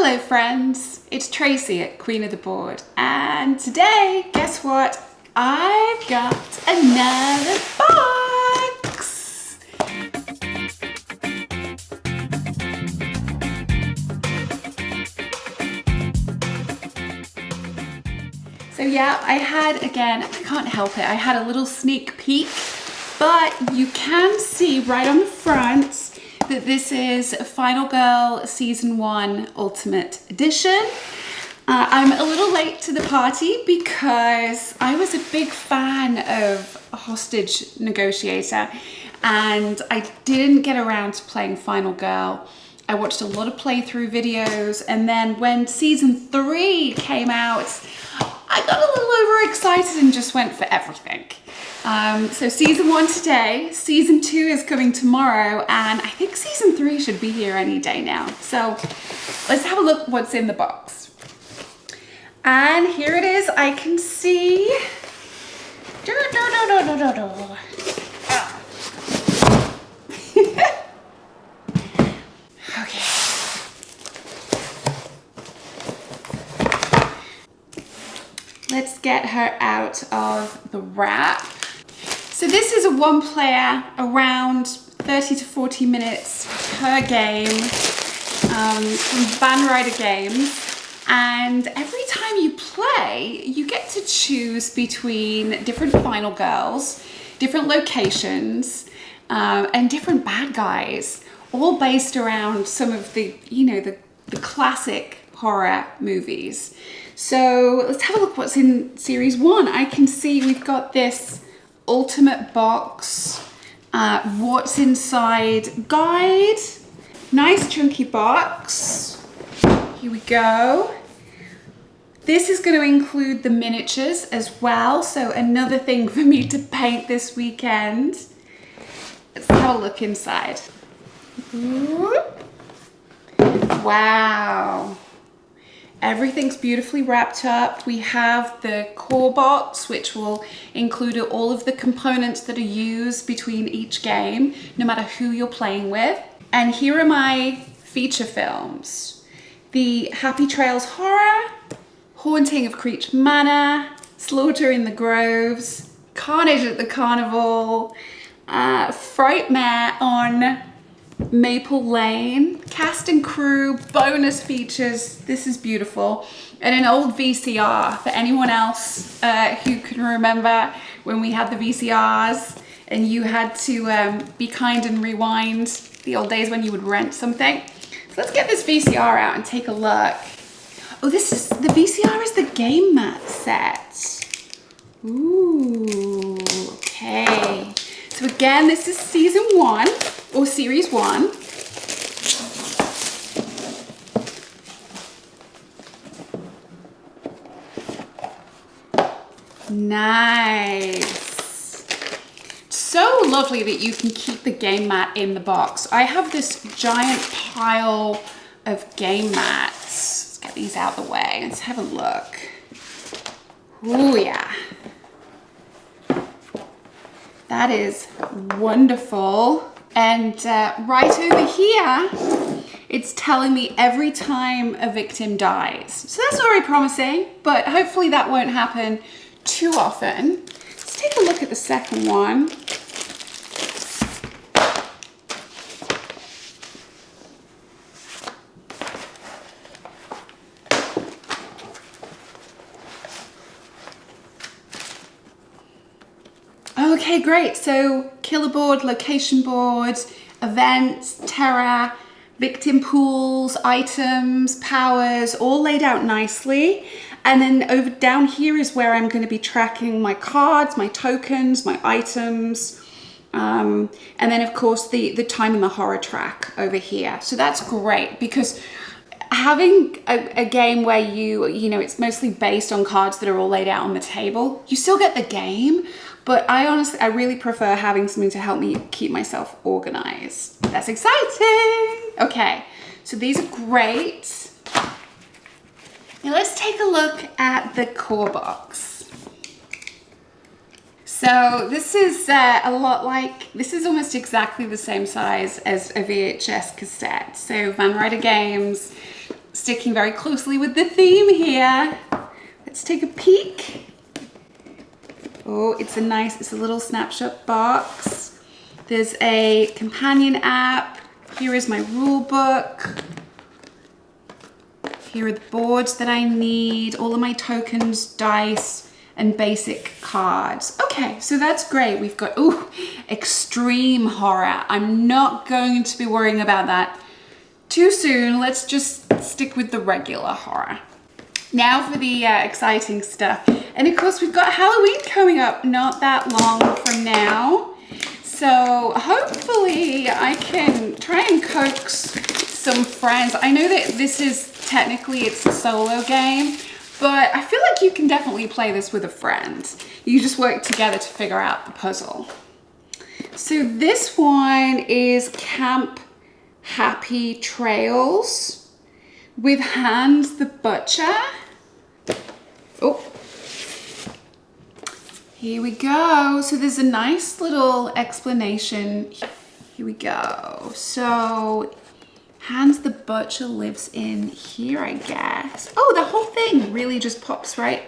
Hello friends, it's Tracy at Queen of the Board, and today, guess what? I've got another box! So yeah, I can't help it, I had a little sneak peek, but you can see right on the front that this is Final Girl Season 1 Ultimate Edition. I'm a little late to the party because I was a big fan of Hostage Negotiator and I didn't get around to playing Final Girl. I watched a lot of playthrough videos, and then when Season 3 came out, I got a little overexcited and just went for everything. So Season 1 today, Season 2 is coming tomorrow, and I think Season 3 should be here any day now. So let's have a look what's in the box. And here it is, I can see. Okay. Let's get her out of the wrap. So this is a one-player, around 30 to 40 minutes per game, from Van Ryder Games. And every time you play, you get to choose between different Final Girls, different locations, and different bad guys, all based around some of the, the classic horror movies. So let's have a look what's in Series 1. I can see we've got this ultimate box, what's inside guide, nice chunky box. Here we go. This is going to include the miniatures as well, so another thing for me to paint this weekend. Let's have a look inside. Wow. Everything's beautifully wrapped up. We have the core box, which will include all of the components that are used between each game, no matter who you're playing with. And here are my feature films. The Happy Trails Horror, Haunting of Creech Manor, Slaughter in the Groves, Carnage at the Carnival, Frightmare on Maple Lane, cast and crew, bonus features. This is beautiful. And an old VCR for anyone else who can remember when we had the VCRs and you had to be kind and rewind, the old days when you would rent something. So let's get this VCR out and take a look. Oh, the VCR is the game mat set. Ooh, okay. So again, this is Season 1 or Series 1. Nice. So lovely that you can keep the game mat in the box. I have this giant pile of game mats. Let's get these out of the way. Let's have a look. Oh yeah. That is wonderful. And right over here, it's telling me every time a victim dies. So that's not very promising, but hopefully that won't happen too often. Let's take a look at the second one. Okay, great. So killer board, location board, events, terror, victim pools, items, powers, all laid out nicely. And then over down here is where I'm going to be tracking my cards, my tokens, my items. And then of course the time in the horror track over here. So that's great because having a game where it's mostly based on cards that are all laid out on the table, you still get the game, but I really prefer having something to help me keep myself organized. That's exciting. Okay, so these are great. Now let's take a look at the core box. So this is this is almost exactly the same size as a VHS cassette. So Van Ryder Games, sticking very closely with the theme here. Let's take a peek. Oh, it's a little snapshot box. There's a companion app. Here is my rule book. Here are the boards that I need, all of my tokens, dice, and basic cards. Okay, so that's great. We've got, ooh, extreme horror. I'm not going to be worrying about that too soon. Let's just stick with the regular horror. Now for the exciting stuff. And of course, we've got Halloween coming up not that long from now. So hopefully I can try and coax some friends. I know that this is technically it's a solo game, but I feel like you can definitely play this with a friend. You just work together to figure out the puzzle. So this one is Camp Happy Trails with Hans the Butcher. Oh, here we go. So there's a nice little explanation. Here we go. So Hans the Butcher lives in here, I guess. Oh, the whole thing really just pops right.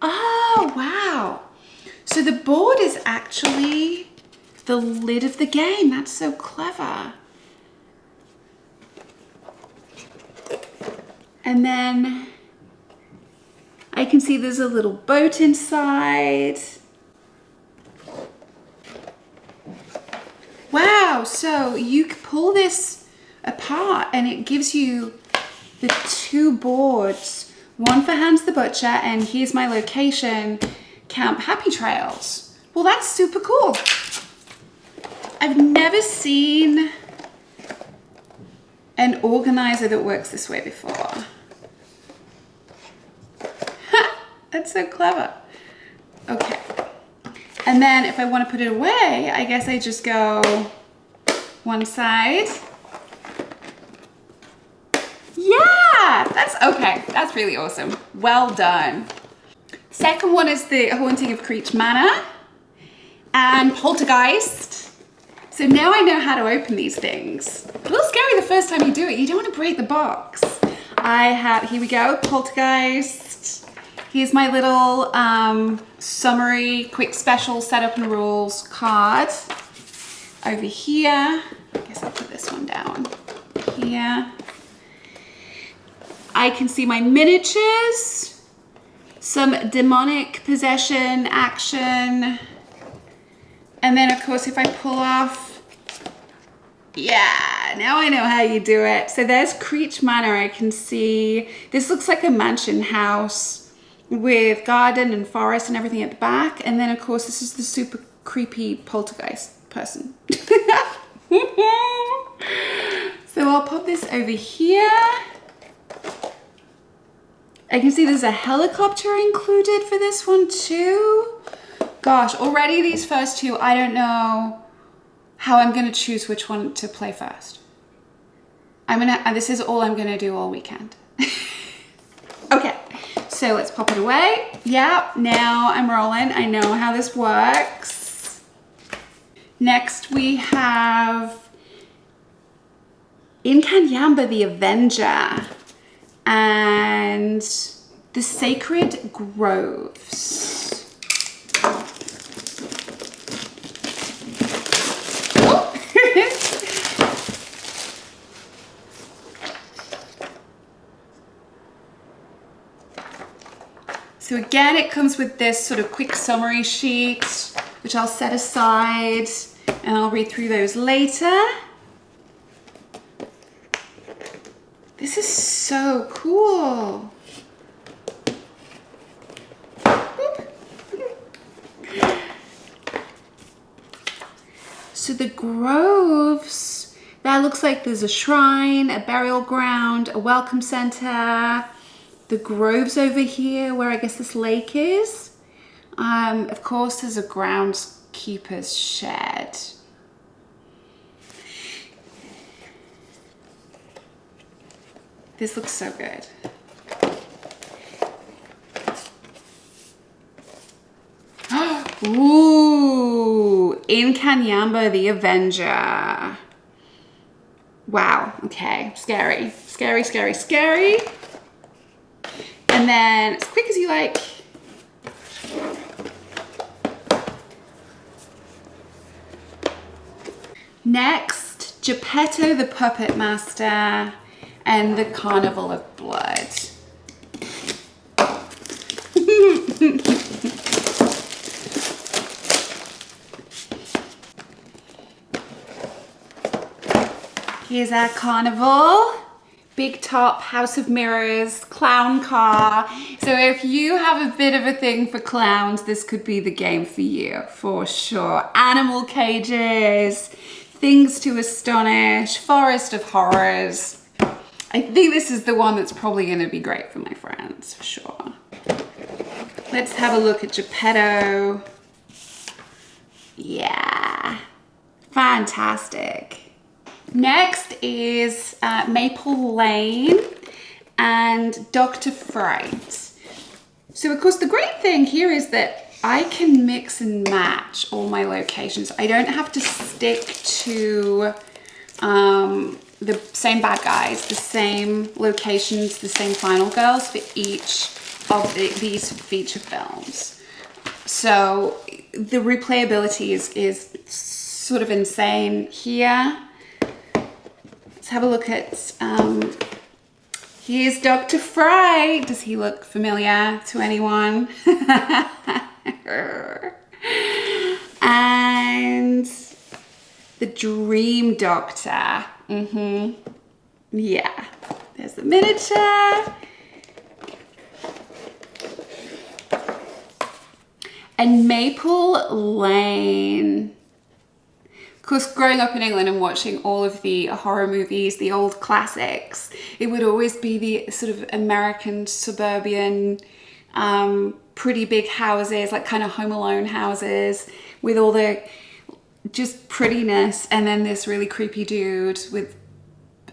Oh, wow. So the board is actually the lid of the game. That's so clever. And then I can see there's a little boat inside. Wow, so you can pull this apart and it gives you the two boards, one for Hans the Butcher, and here's my location, Camp Happy Trails. Well, that's super cool. I've never seen an organizer that works this way before. That's so clever. Okay. And then if I want to put it away, I guess I just go one side. Yeah, that's okay. That's really awesome. Well done. Second one is the Haunting of Creech Manor and Poltergeist. So now I know how to open these things. A little scary the first time you do it. You don't want to break the box. Here we go, Poltergeist. Here's my little summary, quick special setup and rules card. Over here, I guess I'll put this one down here. I can see my miniatures, some demonic possession action. And then of course, if I pull off, yeah, now I know how you do it. So there's Creech Manor. I can see, this looks like a mansion house with garden and forest and everything at the back. And then of course, this is the super creepy poltergeist person. So I'll pop this over here. I can see there's a helicopter included for this one too. Gosh, already these first two, I don't know how I'm gonna choose which one to play first. This is all I'm gonna do all weekend. Okay, so let's pop it away. Yeah, now I'm rolling. I know how this works. Next we have Inkanyamba the Avenger and the Sacred Groves. So again, it comes with this sort of quick summary sheet, which I'll set aside and I'll read through those later. This is so cool. So the groves, that looks like there's a shrine, a burial ground, a welcome center. The groves over here where I guess this lake is. Of course, there's a groundskeeper's shed. This looks so good. Ooh, Inkanyamba the Avenger. Wow, okay, scary, scary, scary, scary. And then as quick as you like. Next, Geppetto the Puppet Master and the Carnival of Blood. Here's our carnival. Big top, House of Mirrors, clown car. So if you have a bit of a thing for clowns, this could be the game for you, for sure. Animal cages, things to astonish, forest of horrors. I think this is the one that's probably gonna be great for my friends, for sure. Let's have a look at Geppetto. Yeah, fantastic. Next is Maple Lane and Dr. Fright. So of course the great thing here is that I can mix and match all my locations. I don't have to stick to the same bad guys, the same locations, the same final girls for each of these feature films. So the replayability is sort of insane here. Let's have a look at, here's Dr. Fright. Does he look familiar to anyone? And the Dream Doctor. Yeah, there's the miniature. And Maple Lane. Of course, growing up in England and watching all of the horror movies, the old classics, it would always be the sort of American suburban, pretty big houses, like kind of Home Alone houses with all the just prettiness, and then this really creepy dude with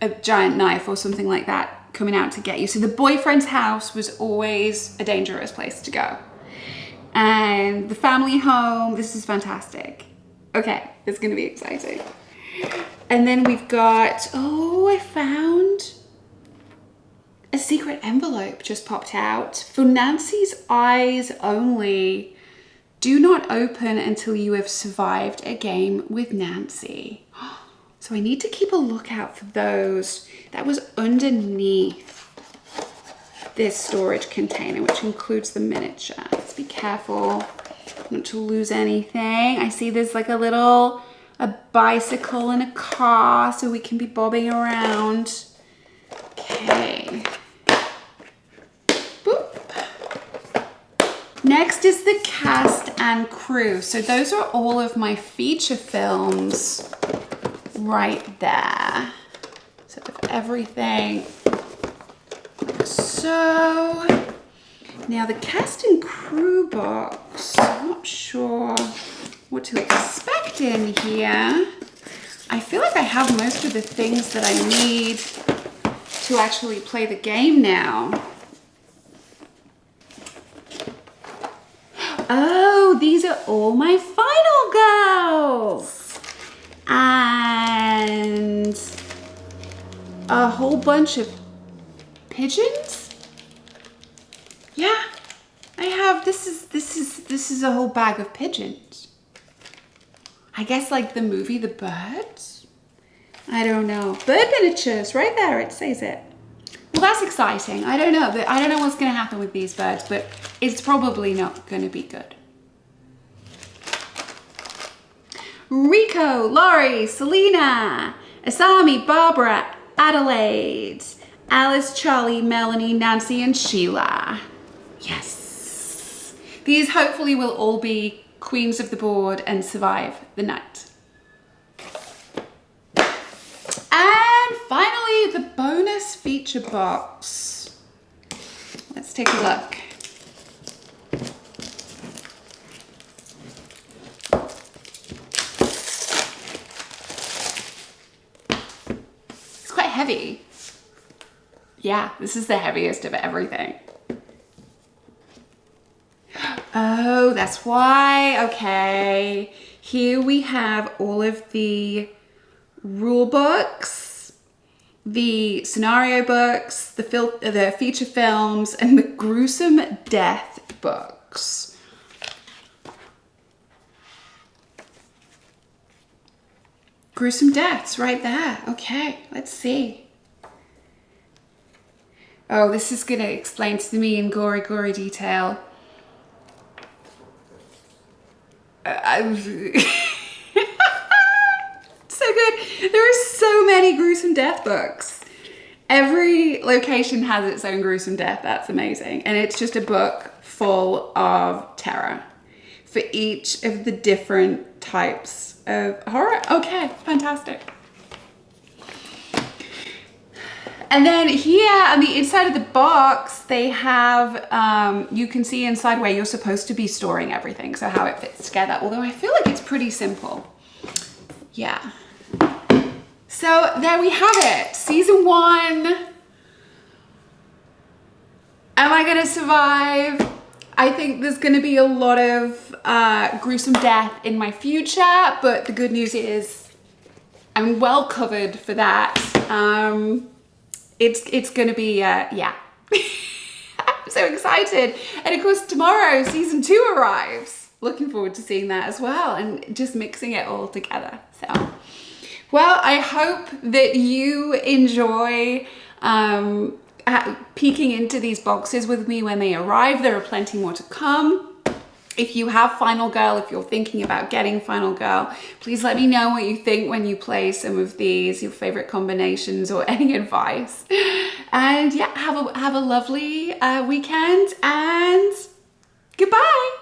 a giant knife or something like that coming out to get you. So the boyfriend's house was always a dangerous place to go. And the family home, this is fantastic. Okay, it's gonna be exciting. And then we've got, oh, I found a secret envelope just popped out. For Nancy's eyes only. Do not open until you have survived a game with Nancy. So I need to keep a lookout for those. That was underneath this storage container, which includes the miniature. Let's be careful not to lose anything. I see there's like a bicycle and a car, so we can be bobbing around. Okay. Boop. Next is the cast and crew. So those are all of my feature films right there. So of everything like so. Now the cast and crew box, I'm not sure what to expect in here. I feel like I have most of the things that I need to actually play the game now. Oh, these are all my final girls. And a whole bunch of pigeons. Yeah, I have, this is a whole bag of pigeons. I guess like the movie The Birds? I don't know. Bird miniatures, right there, it says it. Well, that's exciting. I don't know what's gonna happen with these birds, but it's probably not gonna be good. Rico, Laurie, Selena, Asami, Barbara, Adelaide, Alice, Charlie, Melanie, Nancy, and Sheila. Yes. These hopefully will all be queens of the board and survive the night. And finally, the bonus feature box. Let's take a look. It's quite heavy. Yeah, this is the heaviest of everything. Oh, that's why. Okay. Here we have all of the rule books the scenario books, the feature films, and the gruesome death books. Gruesome deaths right there. Okay, let's see. Oh, this is going to explain to me in gory, gory detail. So good. There are so many gruesome death books. Every location has its own gruesome death. That's amazing. And it's just a book full of terror for each of the different types of horror. Okay, fantastic. And then here on the inside of the box, they have, you can see inside where you're supposed to be storing everything. So how it fits together. Although I feel like it's pretty simple. Yeah. So there we have it. Season 1. Am I gonna survive? I think there's gonna be a lot of gruesome death in my future, but the good news is I'm well covered for that. It's gonna be, yeah. I'm so excited. And of course tomorrow, season 2 arrives. Looking forward to seeing that as well and just mixing it all together, so. Well, I hope that you enjoy peeking into these boxes with me when they arrive. There are plenty more to come. If you have Final Girl, if you're thinking about getting Final Girl, please let me know what you think when you play some of these, your favorite combinations or any advice. And yeah, have a lovely weekend and goodbye.